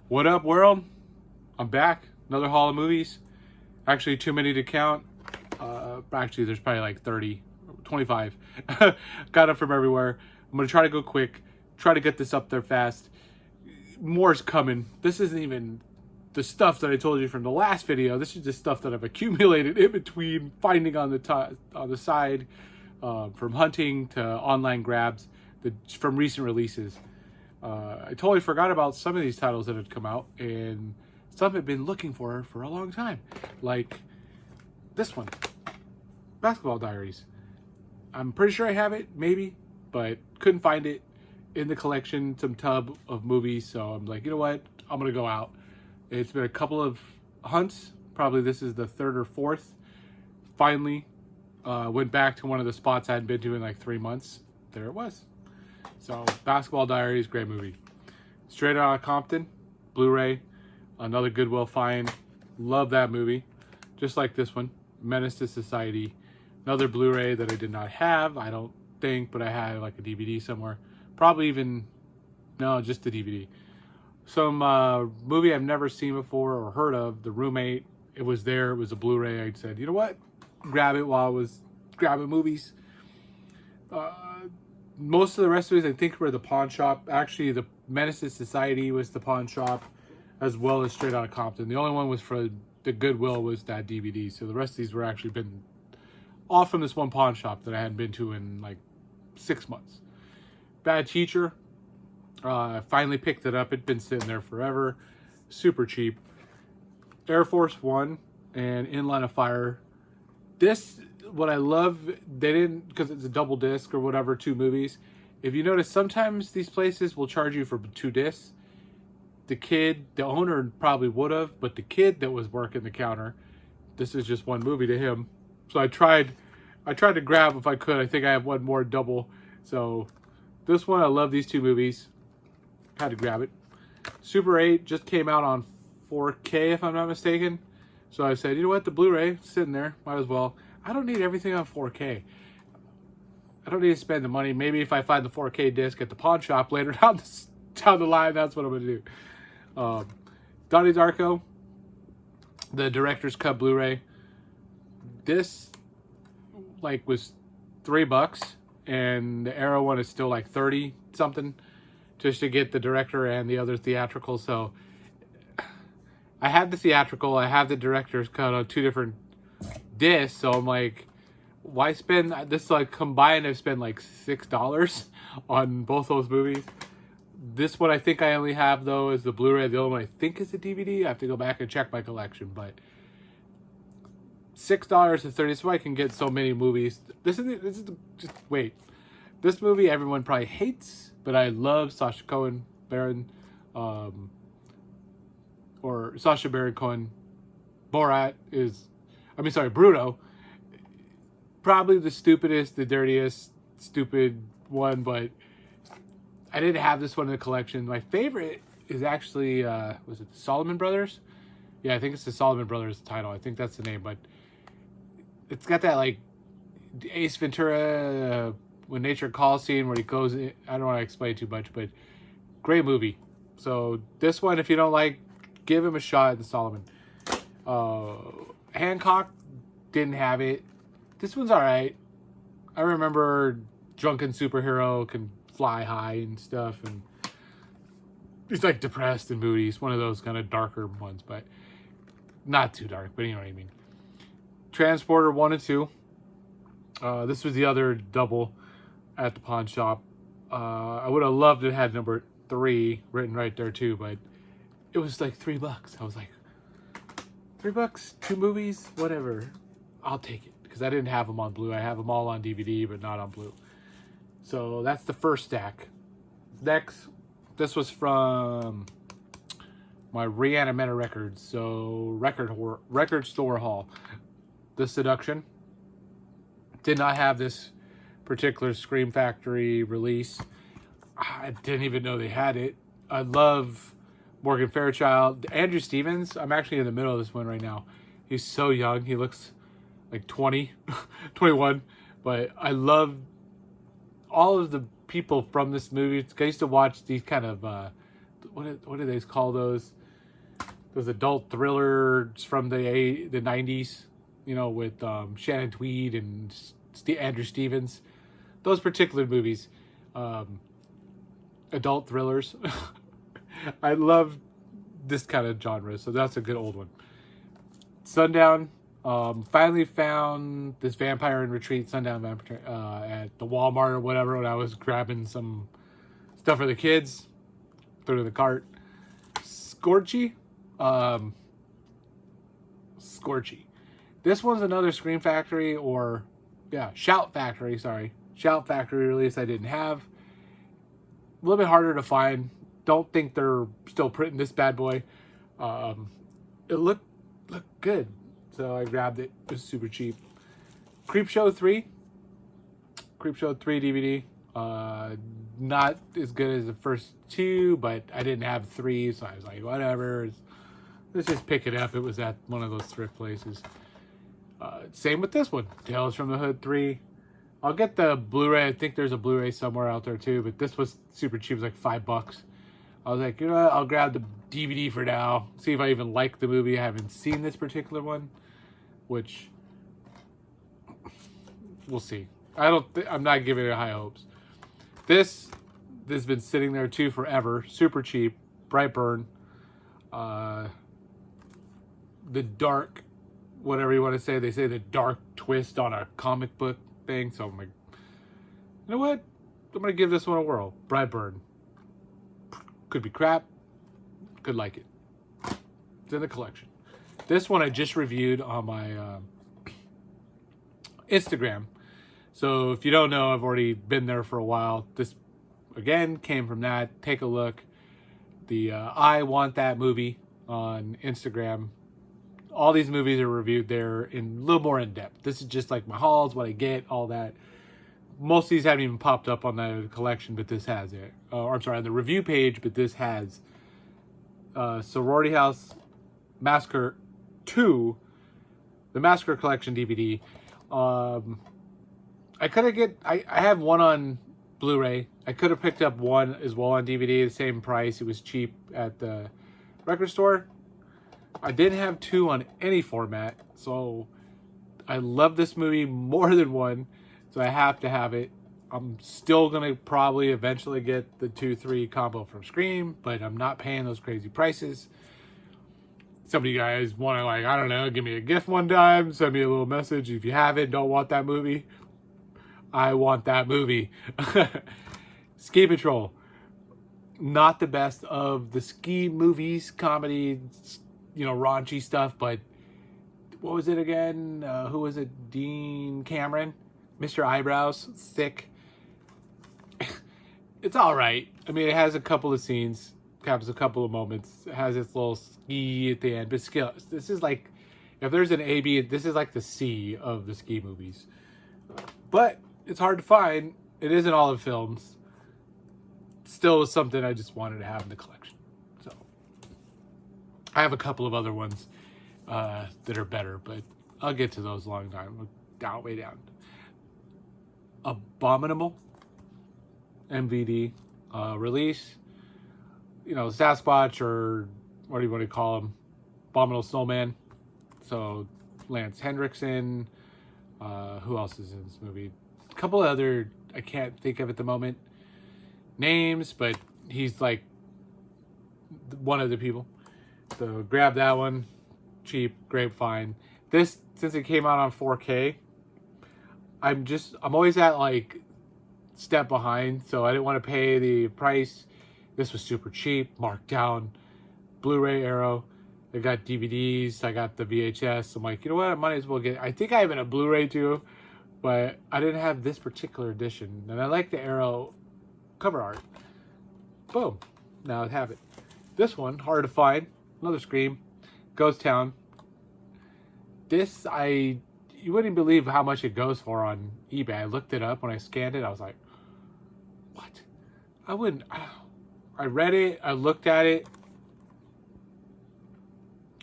What up, world? I'm back. Another haul of movies. Actually, too many to count. Actually, there's probably like 30, 25. Got them from everywhere. I'm going to try to go quick. Try to get this up there fast. More's coming. This isn't even the stuff that I told you from the last video. This is just stuff that I've accumulated in between finding on the side, from hunting to online grabs, from recent releases. I totally forgot about some of these titles that had come out, and some had been looking for a long time. Like this one, Basketball Diaries. I'm pretty sure I have it, maybe, but couldn't find it in the collection, some tub of movies. So I'm like, you know what? I'm going to go out. It's been a couple of hunts. Probably this is the third or fourth. Finally, went back to one of the spots I hadn't been to in like 3 months. There it was. So, Basketball Diaries, great movie. Straight Outta Compton, Blu-ray, another Goodwill find. Love that movie. Just like this one, Menace to Society. Another Blu-ray that I did not have, I don't think, but I had like a DVD somewhere. Probably even, no, just the DVD. Some movie I've never seen before or heard of, The Roommate. It was there, it was a Blu-ray. I said, you know what? Grab it while I was grabbing movies. Most of the rest of it, I think, were the pawn shop. Actually, the Menace to Society was the pawn shop, as well as Straight Outta Compton. The only one was for the Goodwill was that DVD. So the rest of these were actually been all from this one pawn shop that I hadn't been to in like 6 months. Bad Teacher. I finally picked it up. It'd been sitting there forever. Super cheap. Air Force One and In Line of Fire. This, what I love, they didn't, because it's a double disc or whatever, 2 movies. If you notice, sometimes these places will charge you for 2 discs. The owner probably would have, but the kid that was working the counter, this is just one movie to him. So I tried to grab if I could. I think I have one more double. So this one, I love these 2 movies. Had to grab it. Super 8 just came out on 4K, if I'm not mistaken. So I said, you know what, the Blu-ray sitting there, might as well. I don't need everything on 4K. I don't need to spend the money. Maybe if I find the 4K disc at the pawn shop later down the line, that's what I'm gonna do. Donnie Darko, the director's cut Blu-ray. This like was $3, and the Arrow one is still like 30 something, just to get the director and the other theatrical. So I have the theatrical, I have the director's cut on 2 different discs. So I'm like, why spend this? Like combined, I've spent like $6 on both those movies. This one I think I only have though is the Blu-ray. The other one I think is a DVD. I have to go back and check my collection, but $6 and 30. So I can get so many movies. This is just wait. This movie everyone probably hates, but I love Sacha Baron Cohen. Borat is, Bruno. Probably the stupidest, the dirtiest, stupid one, but I didn't have this one in the collection. My favorite is actually, was it the Solomon Brothers? Yeah, I think it's the Solomon Brothers title. I think that's the name, but it's got that like Ace Ventura, When Nature Calls scene where he goes in. I don't want to explain too much, but great movie. So this one, if you don't like, give him a shot at the Solomon. Hancock, didn't have it. This one's alright. I remember drunken superhero can fly high and stuff, and he's like depressed and moody. It's one of those kind of darker ones, but not too dark, but you know what I mean. Transporter 1 and 2. This was the other double at the pawn shop. I would have loved it had number 3 written right there too, but it was like $3. I was like, $3, 2 movies, whatever. I'll take it, because I didn't have them on Blue. I have them all on DVD, but not on Blue. So that's the first stack. Next, this was from my Reanimator Records, so record store haul. The Seduction. Did not have this particular Scream Factory release. I didn't even know they had it. I love Morgan Fairchild. Andrew Stevens, I'm actually in the middle of this one right now. He's so young. He looks like 20, 21. But I love all of the people from this movie. I used to watch these kind of what do they call those? Those adult thrillers from the 90s, you know, with Shannon Tweed and Andrew Stevens. Those particular movies, adult thrillers. I love this kind of genre, so that's a good old one. Sundown. Finally found this Vampire in Retreat, Sundown Vampire, at the Walmart or whatever when I was grabbing some stuff for the kids. Threw it in the cart. Scorchy. Scorchy. This one's another Scream Factory Shout Factory, sorry. Shout Factory release I didn't have. A little bit harder to find. Don't think they're still printing this bad boy. It looked good, so I grabbed it. It was super cheap. Creepshow 3 DVD. Not as good as the first two, but I didn't have 3, so I was like, whatever. Let's just pick it up. It was at one of those thrift places. Same with this one, Tales from the Hood 3. I'll get the Blu-ray. I think there's a Blu-ray somewhere out there too, but this was super cheap. It was like $5. I was like, you know what? I'll grab the DVD for now. See if I even like the movie. I haven't seen this particular one, which we'll see. I'm not giving it high hopes. This has been sitting there too forever. Super cheap. Brightburn. The dark, whatever you want to say. They say the dark twist on a comic book thing. So I'm like, you know what? I'm going to give this one a whirl. Brightburn. Could be crap. Could like it. It's in the collection. This one I just reviewed on my Instagram. So if you don't know, I've already been there for a while. This, again, came from that. Take a look. The I Want That movie on Instagram. All these movies are reviewed there in a little more in depth. This is just like my hauls, what I get, all that. Most of these haven't even popped up on the collection, but this has it. Or I'm sorry, on the review page, but this has Sorority House Massacre 2, the Massacre Collection DVD. I have one on Blu-ray. I could have picked up one as well on DVD, the same price. It was cheap at the record store. I didn't have 2 on any format, so I love this movie more than one, so I have to have it. I'm still going to probably eventually get the 2-3 combo from Scream, but I'm not paying those crazy prices. Some of you guys want to, like, I don't know, give me a gift one time, send me a little message. If you have it, don't want that movie, I want that movie. Ski Patrol. Not the best of the ski movies, comedy, you know, raunchy stuff, but what was it again? Who was it? Dean Cameron? Mr. Eyebrows. Thick. It's all right. I mean, it has a couple of scenes, captures a couple of moments. It has its little ski at the end, but still, this is like, if there's an A-B, this is like the C of the ski movies. But it's hard to find. It isn't all the films. Still was something I just wanted to have in the collection. So I have a couple of other ones that are better, but I'll get to those long time. Way down. Abominable MVD release. You know, Sasquatch, or what do you want to call him? Abominable Snowman. So Lance Hendrickson. Who else is in this movie? A couple other, I can't think of at the moment, names, but he's like one of the people. So grab that one. Cheap, Grapevine. This, since it came out on 4K, I'm always at like step behind, so I didn't want to pay the price. This was super cheap, marked down. Blu-ray Arrow. I got DVDs, I got the VHS. I'm like, you know what, I might as well get, I think I have a Blu-ray too, but I didn't have this particular edition. And I like the Arrow cover art. Boom, now I have it. This one, hard to find, another Scream, Ghost Town. This, you wouldn't believe how much it goes for on eBay. I looked it up when I scanned it. I was like, what? I read it, I looked at it.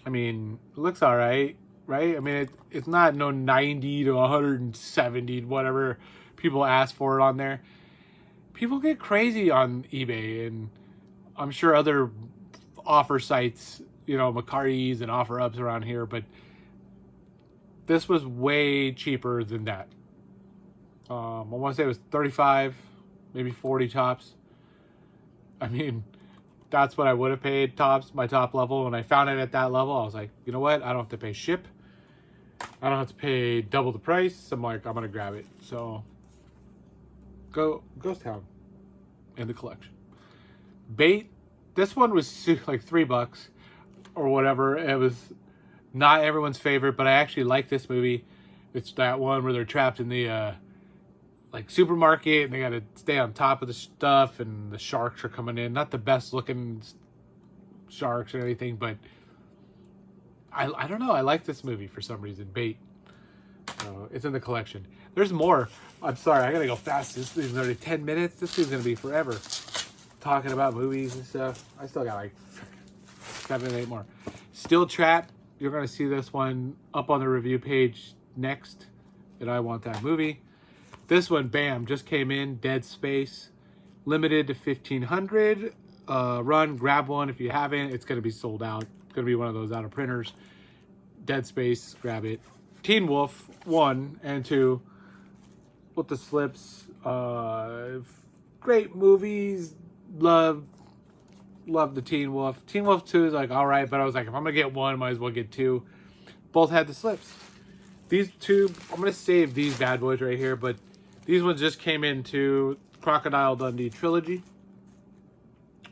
I mean, it looks all right, right? I mean, it's not no 90 to 170, whatever people ask for it on there. People get crazy on eBay, and I'm sure other offer sites, you know, Macari's and OfferUps around here, but this was way cheaper than that. I want to say it was 35, maybe 40 tops. I mean, that's what I would have paid tops, my top level. When I found it at that level, I was like, you know what? I don't have to pay ship. I don't have to pay double the price. I'm like, I'm going to grab it. So, Ghost Town in the collection. Bait, this one was like $3 or whatever. It was not everyone's favorite, but I actually like this movie. It's that one where they're trapped in the like supermarket and they got to stay on top of the stuff and the sharks are coming in. Not the best looking sharks or anything, but I don't know. I like this movie for some reason. Bait. It's in the collection. There's more. I'm sorry. I got to go fast. This thing's already 10 minutes. This thing's going to be forever. Talking about movies and stuff. I still got like 7, 8 more. Steel Trap. You're going to see this one up on the review page next. And I Want That Movie. This one, bam, just came in. Dead Space. Limited to 1,500. Run, grab one if you haven't. It's going to be sold out. It's going to be one of those out of printers. Dead Space, grab it. Teen Wolf 1 and 2 with the slips. Great movies. Love the Teen Wolf. Teen Wolf 2 is like alright, but I was like, if I'm gonna get one, might as well get two. Both had the slips. These two, I'm gonna save these bad boys right here, but these ones just came into Crocodile Dundee trilogy.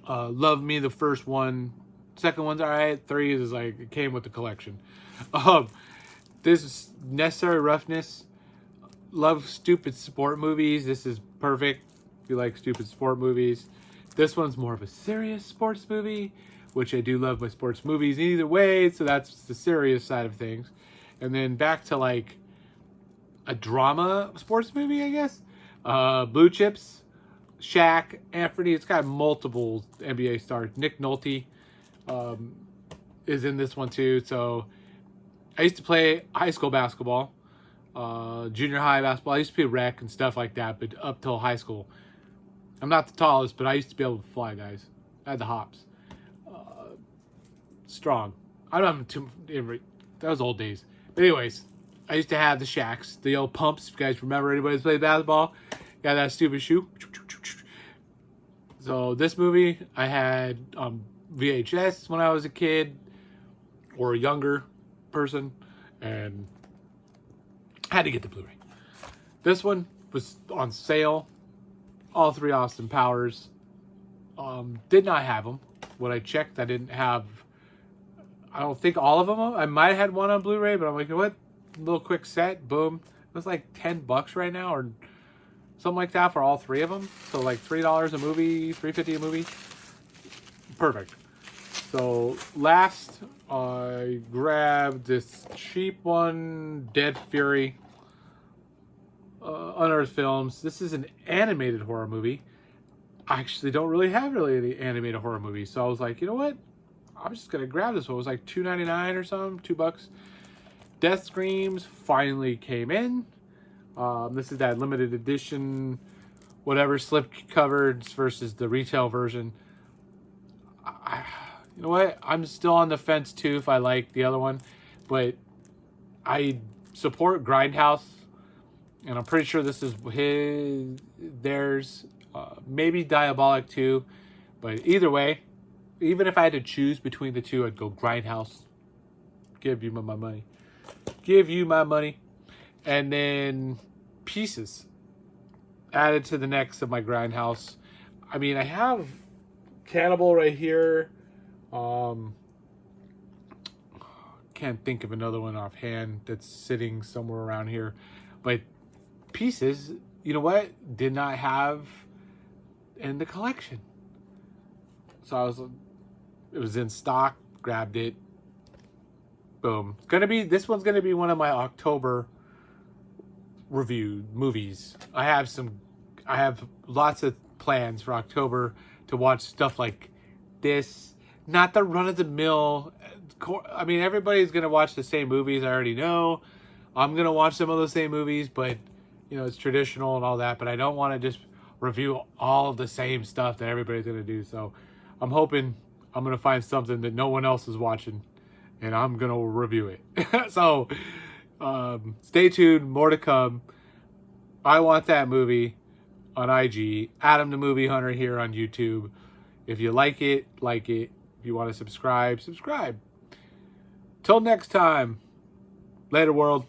Love Me, the first one. Second one's alright. 3 is like, it came with the collection. This is Necessary Roughness. Love stupid sport movies. This is perfect if you like stupid sport movies. This one's more of a serious sports movie, which I do love my sports movies either way, so that's the serious side of things. And then back to like a drama sports movie, I guess. Blue Chips, Shaq, Anthony. It's got multiple NBA stars. Nick Nolte is in this one too. So I used to play high school basketball, junior high basketball. I used to play rec and stuff like that, but up till high school. I'm not the tallest, but I used to be able to fly, guys. I had the hops. Strong. I don't have too. That was old days. But anyways, I used to have the Shaqs, the old pumps. If you guys remember, anybody's played basketball, got that stupid shoe. So this movie I had VHS when I was a kid or a younger person, and I had to get the Blu-ray. This one was on sale. All 3 Austin Powers. Did not have them. When I checked, I didn't have. I don't think all of them. I might have had one on Blu-ray, but I'm like, you know what? Little quick set, boom. It was like $10 right now, or something like that for all 3 of them. So like $3 a movie, $3.50 a movie. Perfect. So last, I grabbed this cheap one, Dead Fury. Unearthed Films. This is an animated horror movie. I actually don't really have any animated horror movies, so I was like, you know what? I'm just gonna grab this one. It was like $2.99 or something, $2. Death Screams finally came in. This is that limited edition, whatever, slip covers versus the retail version. You know what? I'm still on the fence too if I like the other one, but I support Grindhouse. And I'm pretty sure this is theirs, maybe Diabolic too. But either way, even if I had to choose between the two, I'd go Grindhouse. Give you my money. Give you my money. And then Pieces added to the next of my Grindhouse. I mean, I have Cannibal right here. Can't think of another one offhand that's sitting somewhere around here. But Pieces, you know what, did not have in the collection. So it was in stock, grabbed it, boom. This one's gonna be one of my October review movies. I have lots of plans for October to watch stuff like this. Not the run-of-the-mill. I mean, everybody's gonna watch the same movies. I already know. I'm gonna watch some of those same movies, but you know, it's traditional and all that, but I don't want to just review all of the same stuff that everybody's going to do. So I'm hoping I'm gonna find something that no one else is watching, and I'm gonna review it. So stay tuned, more to come. I Want That Movie on IG, Adam the Movie Hunter here on YouTube. If you like it, like it. If you want to subscribe, subscribe. Till next time, later world.